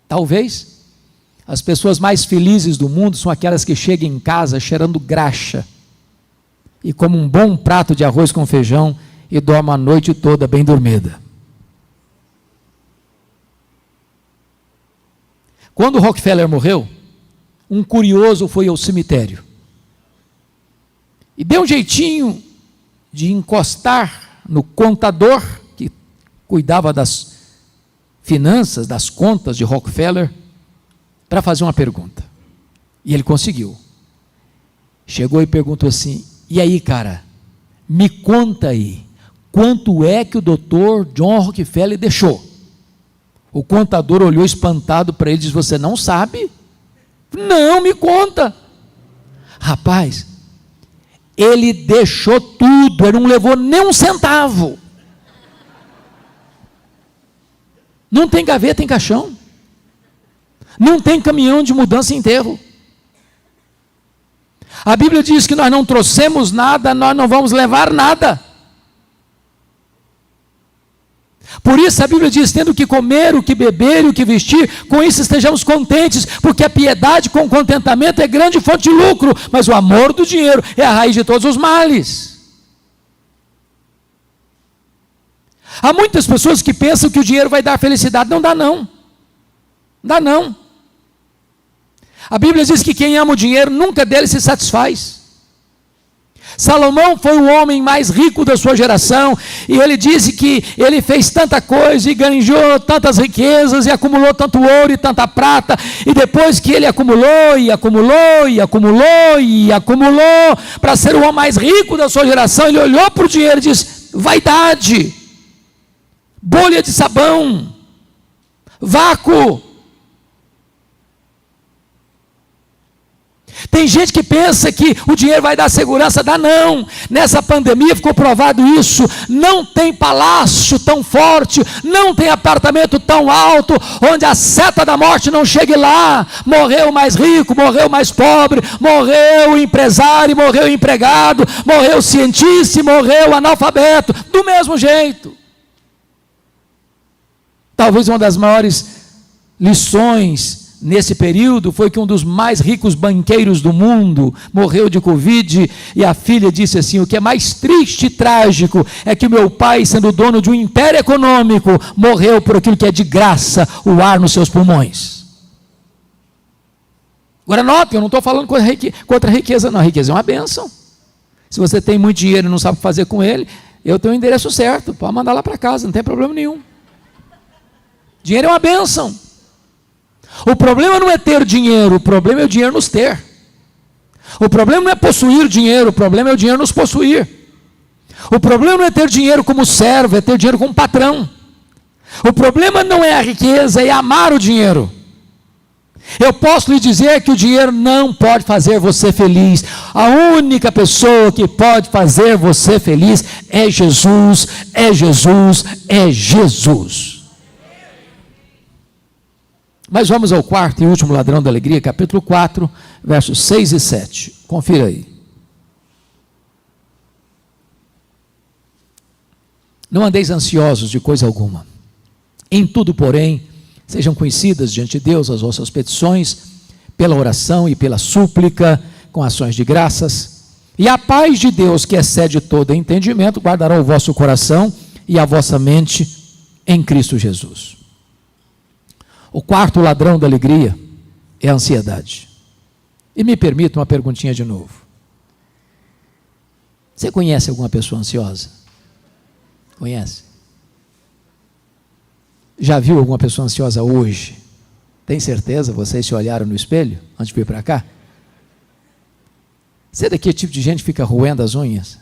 Talvez as pessoas mais felizes do mundo são aquelas que chegam em casa cheirando graxa e comem um bom prato de arroz com feijão e dormem a noite toda bem dormida. Quando Rockefeller morreu, um curioso foi ao cemitério e deu um jeitinho de encostar no contador que cuidava das finanças, das contas de Rockefeller, para fazer uma pergunta. E ele conseguiu. Chegou e perguntou assim: e aí, cara, me conta aí, quanto é que o doutor John Rockefeller deixou? O contador olhou espantado para ele e disse: você não sabe? Não, me conta. Rapaz, ele deixou tudo, ele não levou nem um centavo. Não tem gaveta em caixão. Não tem caminhão de mudança e enterro. A Bíblia diz que nós não trouxemos nada, nós não vamos levar nada. Por isso a Bíblia diz: tendo o que comer, o que beber e o que vestir, com isso estejamos contentes, porque a piedade com contentamento é grande fonte de lucro, mas o amor do dinheiro é a raiz de todos os males. Há muitas pessoas que pensam que o dinheiro vai dar felicidade. Não dá não. Não dá não. A Bíblia diz que quem ama o dinheiro nunca dele se satisfaz. Salomão foi o homem mais rico da sua geração, e ele disse que ele fez tanta coisa, e ganhou tantas riquezas, e acumulou tanto ouro e tanta prata, e depois que ele acumulou, e acumulou, e acumulou, e acumulou, para ser o homem mais rico da sua geração, ele olhou para o dinheiro e disse: vaidade, bolha de sabão, vácuo. Tem gente que pensa que o dinheiro vai dar segurança, dá não. Nessa pandemia ficou provado isso. Não tem palácio tão forte, não tem apartamento tão alto, onde a seta da morte não chegue lá. Morreu o mais rico, morreu o mais pobre, morreu o empresário, morreu o empregado, morreu o cientista, morreu o analfabeto, do mesmo jeito. Talvez uma das maiores lições nesse período foi que um dos mais ricos banqueiros do mundo morreu de Covid, e a filha disse assim: o que é mais triste e trágico é que o meu pai, sendo dono de um império econômico, morreu por aquilo que é de graça, o ar nos seus pulmões. Agora note, eu não estou falando contra a riqueza, não. A riqueza é uma bênção. Se você tem muito dinheiro e não sabe o que fazer com ele, eu tenho o endereço certo, pode mandar lá para casa, não tem problema nenhum. Dinheiro é uma bênção. O problema não é ter dinheiro, o problema é o dinheiro nos ter. O problema não é possuir dinheiro, o problema é o dinheiro nos possuir. O problema não é ter dinheiro como servo, é ter dinheiro como patrão. O problema não é a riqueza, é amar o dinheiro. Eu posso lhe dizer que o dinheiro não pode fazer você feliz. A única pessoa que pode fazer você feliz é Jesus, é Jesus, é Jesus. Mas vamos ao quarto e último ladrão da alegria, capítulo 4, versos 6 e 7. Confira aí. Não andeis ansiosos de coisa alguma. Em tudo, porém, sejam conhecidas diante de Deus as vossas petições, pela oração e pela súplica, com ações de graças. E a paz de Deus, que excede todo entendimento, guardará o vosso coração e a vossa mente em Cristo Jesus. O quarto ladrão da alegria é a ansiedade. E me permita uma perguntinha de novo. Você conhece alguma pessoa ansiosa? Conhece? Já viu alguma pessoa ansiosa hoje? Tem certeza? Vocês se olharam no espelho antes de vir para cá? Você é daquele tipo de gente que fica roendo as unhas?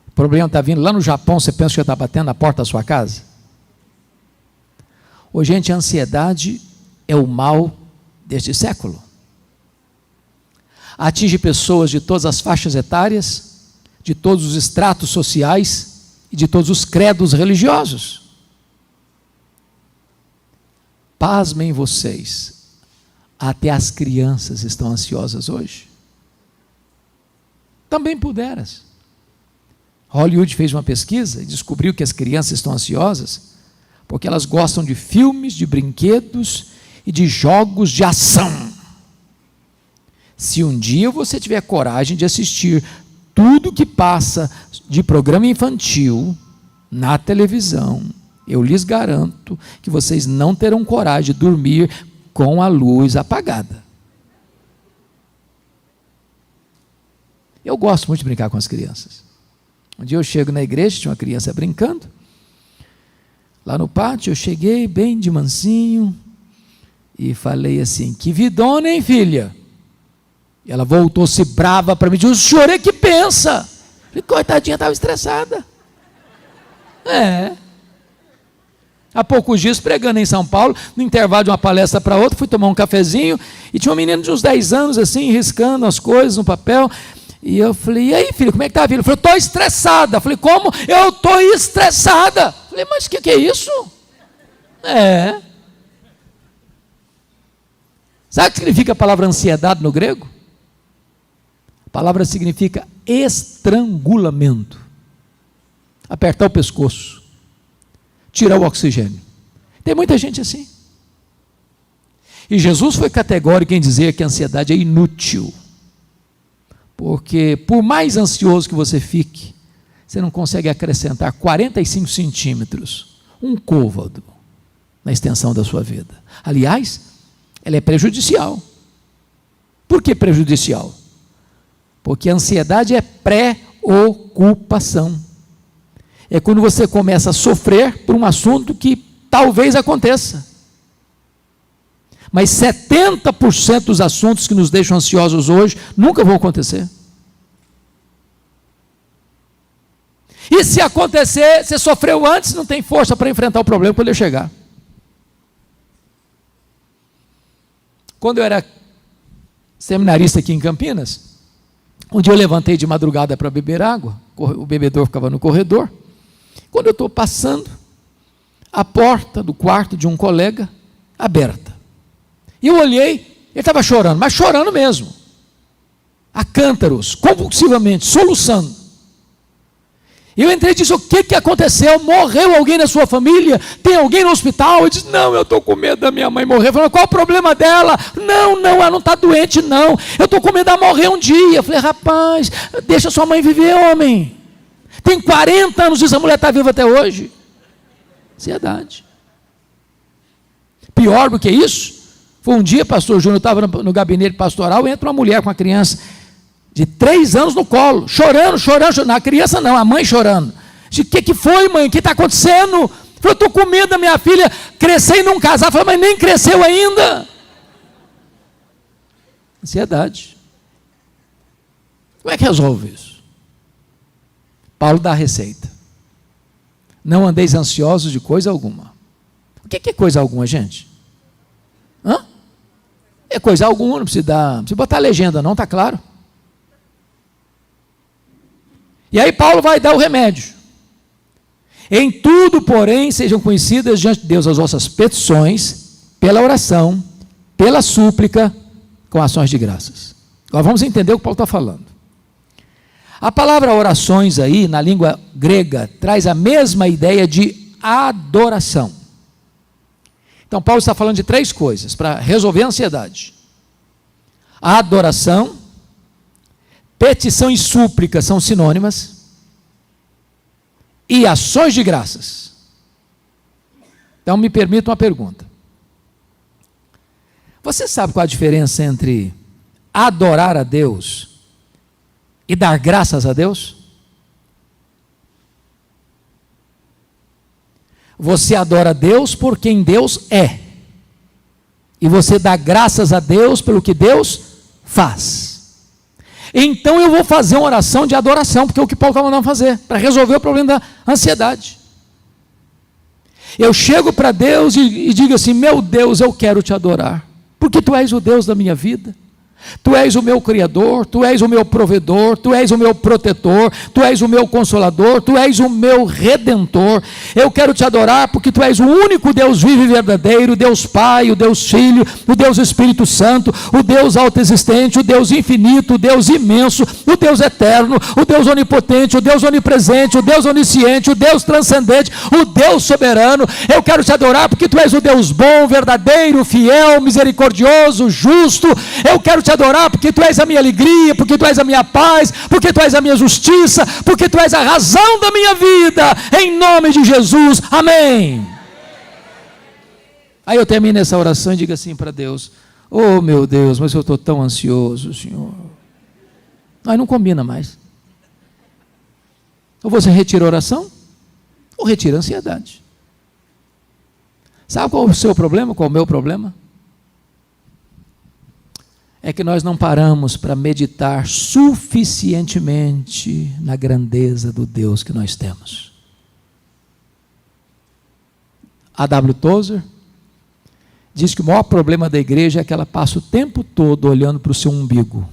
O problema está vindo lá no Japão, você pensa que está batendo na porta da sua casa? Ô, gente, a ansiedade é o mal deste século. Atinge pessoas de todas as faixas etárias, de todos os estratos sociais e de todos os credos religiosos. Pasmem vocês, até as crianças estão ansiosas hoje. Também puderas. Hollywood fez uma pesquisa e descobriu que as crianças estão ansiosas porque elas gostam de filmes, de brinquedos e de jogos de ação. Se um dia você tiver coragem de assistir tudo que passa de programa infantil na televisão, eu lhes garanto que vocês não terão coragem de dormir com a luz apagada. Eu gosto muito de brincar com as crianças. Um dia eu chego na igreja, tinha uma criança brincando, lá no pátio. Eu cheguei bem de mansinho e falei assim: que vidona, hein, filha? E ela voltou-se brava para mim e disse: o senhor é que pensa. Eu falei: coitadinha, estava estressada. Há poucos dias, pregando em São Paulo, no intervalo de uma palestra para outra, fui tomar um cafezinho e tinha uma menina de uns 10 anos assim, riscando as coisas no papel. E eu falei: e aí, filho, como é que está a vida? Ela falou: estou estressada. Eu falei: como? Eu estou estressada. Eu falei: mas o que é isso? Sabe o que significa a palavra ansiedade no grego? A palavra significa estrangulamento. Apertar o pescoço, tirar o oxigênio. Tem muita gente assim. E Jesus foi categórico em dizer que a ansiedade é inútil. Porque por mais ansioso que você fique, você não consegue acrescentar 45 centímetros, um côvado, na extensão da sua vida. Aliás, ela é prejudicial. Por que prejudicial? Porque a ansiedade é preocupação. É quando você começa a sofrer por um assunto que talvez aconteça. Mas 70% dos assuntos que nos deixam ansiosos hoje nunca vão acontecer. E se acontecer, você sofreu antes, não tem força para enfrentar o problema quando ele chegar. Quando eu era seminarista aqui em Campinas. Um dia eu levantei de madrugada para beber água, o bebedor ficava no corredor. Quando eu estou passando, a porta do quarto de um colega aberta. E eu olhei, ele estava chorando, mas chorando mesmo. A cântaros, convulsivamente, soluçando. E eu entrei e disse: o que aconteceu? Morreu alguém na sua família? Tem alguém no hospital? Eu disse: não, eu estou com medo da minha mãe morrer. Eu falei: qual o problema dela? Não, ela não está doente, não. Eu estou com medo dela morrer um dia. Eu falei: rapaz, deixa sua mãe viver, homem. Tem 40 anos e essa mulher está viva até hoje. Ansiedade. Pior do que isso, foi um dia, pastor Júnior, eu estava no gabinete pastoral, entra uma mulher com uma criança de 3 anos no colo, chorando, a criança não, a mãe chorando. O que foi, mãe? O que está acontecendo? Eu falei: eu estou com medo da minha filha crescer e não casar. Eu falei: mas nem cresceu ainda. Ansiedade. Como é que resolve isso? Paulo dá a receita: não andeis ansiosos de coisa alguma. O que é coisa alguma, gente? É coisa alguma, não precisa botar legenda não, está claro. E aí Paulo vai dar o remédio. Em tudo, porém, sejam conhecidas diante de Deus as vossas petições, pela oração, pela súplica, com ações de graças. Agora vamos entender o que Paulo está falando. A palavra orações aí, na língua grega, traz a mesma ideia de adoração. Então Paulo está falando de 3 coisas para resolver a ansiedade: a adoração, petição e súplica são sinônimas, e ações de graças. Então me permita uma pergunta: você sabe qual a diferença entre adorar a Deus e dar graças a Deus? Você adora a Deus por quem Deus é, e você dá graças a Deus pelo que Deus faz. Então eu vou fazer uma oração de adoração, porque é o que Paulo está mandando fazer, para resolver o problema da ansiedade. Eu chego para Deus e digo assim: meu Deus, eu quero te adorar, porque tu és o Deus da minha vida. Tu és o meu Criador, Tu és o meu provedor, Tu és o meu protetor, Tu és o meu consolador, Tu és o meu redentor. Eu quero te adorar porque Tu és o único Deus vivo e verdadeiro, o Deus Pai, o Deus Filho, o Deus Espírito Santo, o Deus autoexistente, o Deus infinito, o Deus imenso, o Deus eterno, o Deus onipotente, o Deus onipresente, o Deus onisciente, o Deus transcendente, o Deus soberano. Eu quero te adorar porque Tu és o Deus bom, verdadeiro, fiel, misericordioso, justo. Eu quero te adorar porque Tu és a minha alegria, porque Tu és a minha paz, porque Tu és a minha justiça, porque Tu és a razão da minha vida, em nome de Jesus, amém. Aí eu termino essa oração e digo assim para Deus: oh meu Deus, mas eu estou tão ansioso, Senhor. Aí não combina mais. Ou você retira a oração, ou retira a ansiedade. Sabe qual é o seu problema, qual é o meu problema? É que nós não paramos para meditar suficientemente na grandeza do Deus que nós temos. A.W. Tozer diz que o maior problema da igreja é que ela passa o tempo todo olhando para o seu umbigo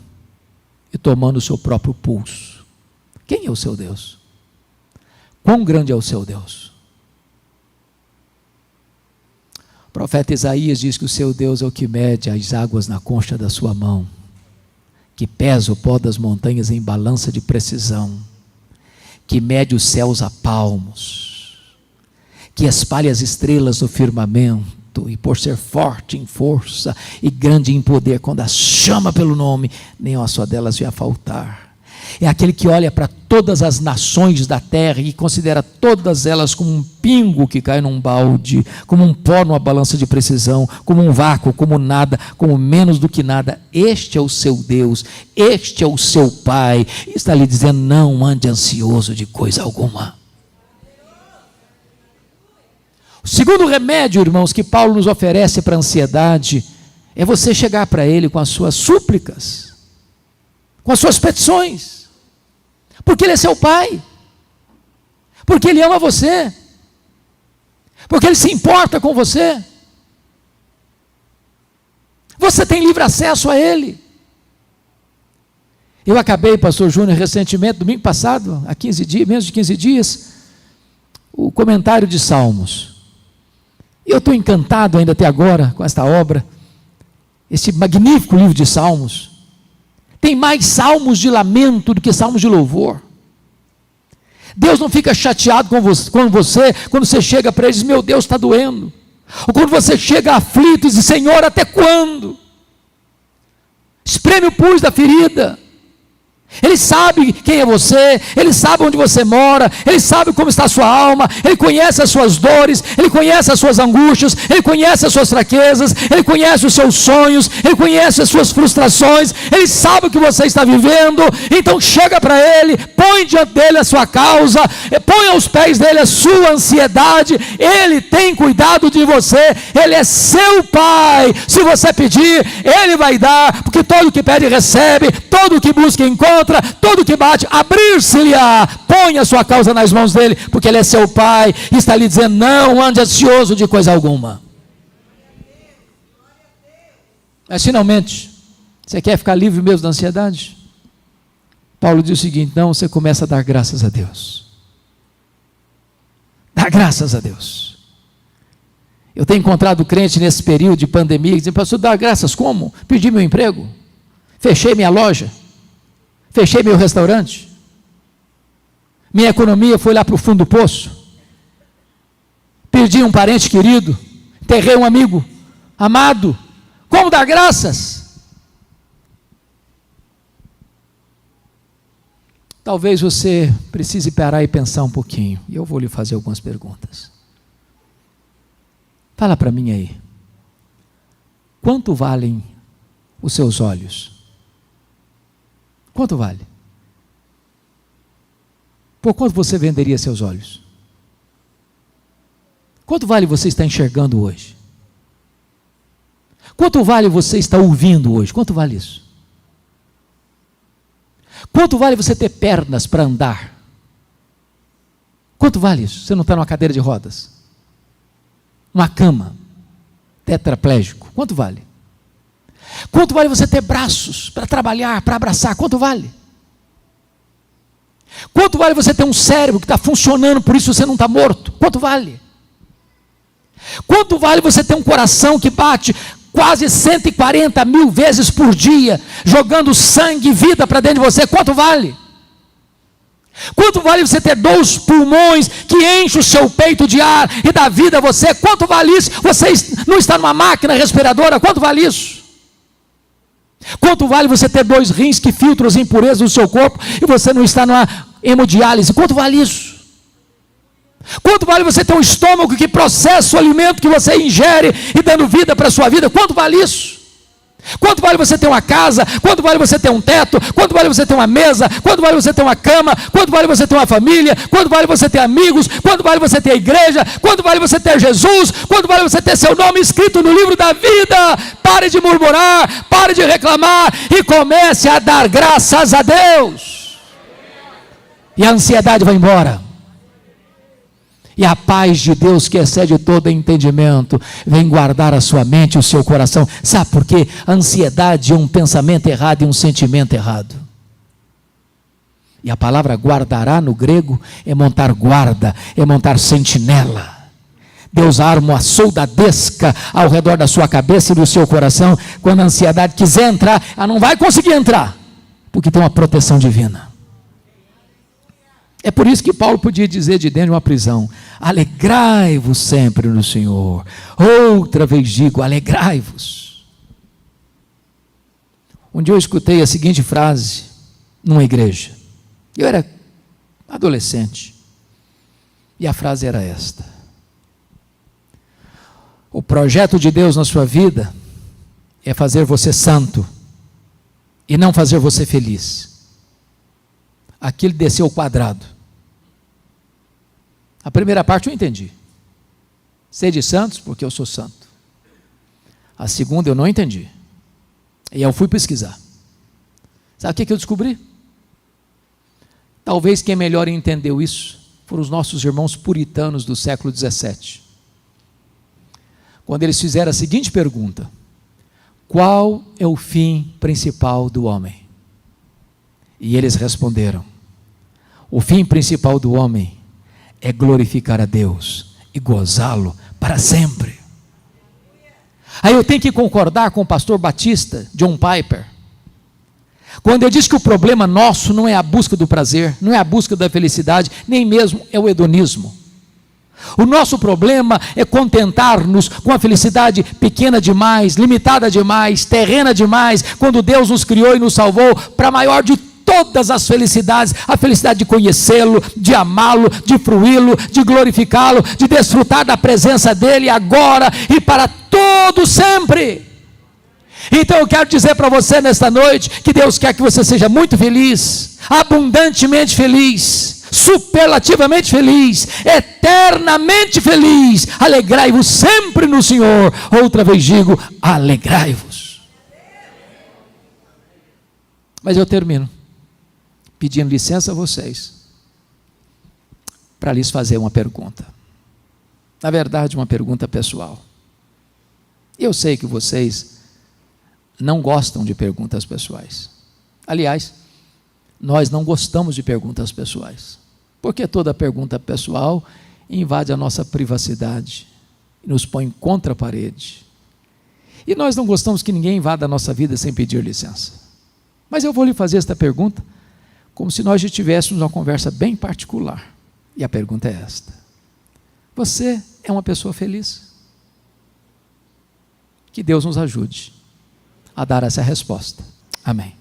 e tomando o seu próprio pulso. Quem é o seu Deus? Quão grande é o seu Deus? O profeta Isaías diz que o seu Deus é o que mede as águas na concha da sua mão, que pesa o pó das montanhas em balança de precisão, que mede os céus a palmos, que espalha as estrelas no firmamento, e por ser forte em força e grande em poder, quando as chama pelo nome, nem uma só delas vai faltar. É aquele que olha para todas as nações da terra e considera todas elas como um pingo que cai num balde, como um pó numa balança de precisão, como um vácuo, como nada, como menos do que nada. Este é o seu Deus, este é o seu Pai. E está lhe dizendo: não ande ansioso de coisa alguma. O segundo remédio, irmãos, que Paulo nos oferece para a ansiedade é você chegar para Ele com as suas súplicas, com as suas petições, porque Ele é seu Pai, porque Ele ama você, porque Ele se importa com você. Você tem livre acesso a Ele. Eu acabei, pastor Júnior, recentemente, domingo passado, há 15 dias, menos de 15 dias, o comentário de Salmos. E eu estou encantado ainda até agora com esta obra, esse magnífico livro de Salmos. Tem mais salmos de lamento do que salmos de louvor. Deus não fica chateado com você quando você chega para ele e diz: meu Deus, está doendo. Ou quando você chega aflito e diz: Senhor, até quando? Espreme o pus da ferida. Ele sabe quem é você, Ele sabe onde você mora, Ele sabe como está a sua alma, Ele conhece as suas dores, Ele conhece as suas angústias, Ele conhece as suas fraquezas, Ele conhece os seus sonhos, Ele conhece as suas frustrações, Ele sabe o que você está vivendo. Então chega para Ele, põe diante dEle a sua causa, põe aos pés dEle a sua ansiedade. Ele tem cuidado de você, Ele é seu Pai. Se você pedir, Ele vai dar, porque todo que pede recebe, todo que busca encontra, todo que bate, abrir-se-lhe-á. Põe a sua causa nas mãos dele, porque ele é seu Pai, e está lhe dizendo: não ande ansioso de coisa alguma. Mas finalmente, você quer ficar livre mesmo da ansiedade? Paulo diz o seguinte: então você começa a dar graças a Deus. Dá graças a Deus. Eu tenho encontrado crente nesse período de pandemia dizendo: pastor, dá graças como? Perdi meu emprego, fechei minha loja, fechei meu restaurante, minha economia foi lá para o fundo do poço, perdi um parente querido, enterrei um amigo amado. Como dar graças? Talvez você precise parar e pensar um pouquinho, e eu vou lhe fazer algumas perguntas. Fala para mim aí, quanto valem os seus olhos? Quanto vale? Por quanto você venderia seus olhos? Quanto vale você estar enxergando hoje? Quanto vale você estar ouvindo hoje? Quanto vale isso? Quanto vale você ter pernas para andar? Quanto vale isso? Você não está numa cadeira de rodas? Uma cama? Tetraplégico? Quanto vale? Quanto vale você ter braços para trabalhar, para abraçar? Quanto vale? Quanto vale você ter um cérebro que está funcionando, por isso você não está morto? Quanto vale? Quanto vale você ter um coração que bate quase 140 mil vezes por dia, jogando sangue e vida para dentro de você? Quanto vale? Quanto vale você ter 2 pulmões que enchem o seu peito de ar e dá vida a você? Quanto vale isso? Você não está numa máquina respiradora? Quanto vale isso? Quanto vale você ter 2 rins que filtram as impurezas do seu corpo e você não está numa hemodiálise? Quanto vale isso? Quanto vale você ter um estômago que processa o alimento que você ingere e dando vida para a sua vida? Quanto vale isso? Quanto vale você ter uma casa? Quanto vale você ter um teto? Quanto vale você ter uma mesa? Quanto vale você ter uma cama? Quanto vale você ter uma família? Quanto vale você ter amigos? Quanto vale você ter a igreja? Quanto vale você ter Jesus? Quanto vale você ter seu nome escrito no livro da vida? Pare de murmurar, pare de reclamar e comece a dar graças a Deus. E a ansiedade vai embora. E a paz de Deus, que excede todo entendimento, vem guardar a sua mente e o seu coração. Sabe por quê? A ansiedade é um pensamento errado e um sentimento errado. E a palavra guardará no grego é montar guarda, é montar sentinela. Deus arma uma soldadesca ao redor da sua cabeça e do seu coração. Quando a ansiedade quiser entrar, ela não vai conseguir entrar, porque tem uma proteção divina. É por isso que Paulo podia dizer de dentro de uma prisão: alegrai-vos sempre no Senhor. Outra vez digo, alegrai-vos. Um dia eu escutei a seguinte frase numa igreja. Eu era adolescente. E a frase era esta: o projeto de Deus na sua vida é fazer você santo e não fazer você feliz. Aquilo desceu ao quadrado. A primeira parte eu entendi. Sede santos porque eu sou santo. A segunda eu não entendi. E eu fui pesquisar. Sabe o que eu descobri? Talvez quem melhor entendeu isso foram os nossos irmãos puritanos do século 17. Quando eles fizeram a seguinte pergunta: qual é o fim principal do homem? E eles responderam: o fim principal do homem é glorificar a Deus e gozá-lo para sempre. Aí eu tenho que concordar com o pastor batista, John Piper, quando ele diz que o problema nosso não é a busca do prazer, não é a busca da felicidade, nem mesmo é o hedonismo. O nosso problema é contentar-nos com a felicidade pequena demais, limitada demais, terrena demais, quando Deus nos criou e nos salvou para a maior de todas as felicidades, a felicidade de conhecê-lo, de amá-lo, de fruí-lo, de glorificá-lo, de desfrutar da presença dEle agora e para todo sempre. Então eu quero dizer para você nesta noite, que Deus quer que você seja muito feliz, abundantemente feliz, superlativamente feliz, eternamente feliz. Alegrai-vos sempre no Senhor. Outra vez digo, alegrai-vos. Mas eu termino pedindo licença a vocês para lhes fazer uma pergunta. Na verdade, uma pergunta pessoal. Eu sei que vocês não gostam de perguntas pessoais. Aliás, nós não gostamos de perguntas pessoais, porque toda pergunta pessoal invade a nossa privacidade e nos põe contra a parede. E nós não gostamos que ninguém invada a nossa vida sem pedir licença. Mas eu vou lhe fazer esta pergunta como se nós já tivéssemos uma conversa bem particular. E a pergunta é esta: você é uma pessoa feliz? Que Deus nos ajude a dar essa resposta. Amém.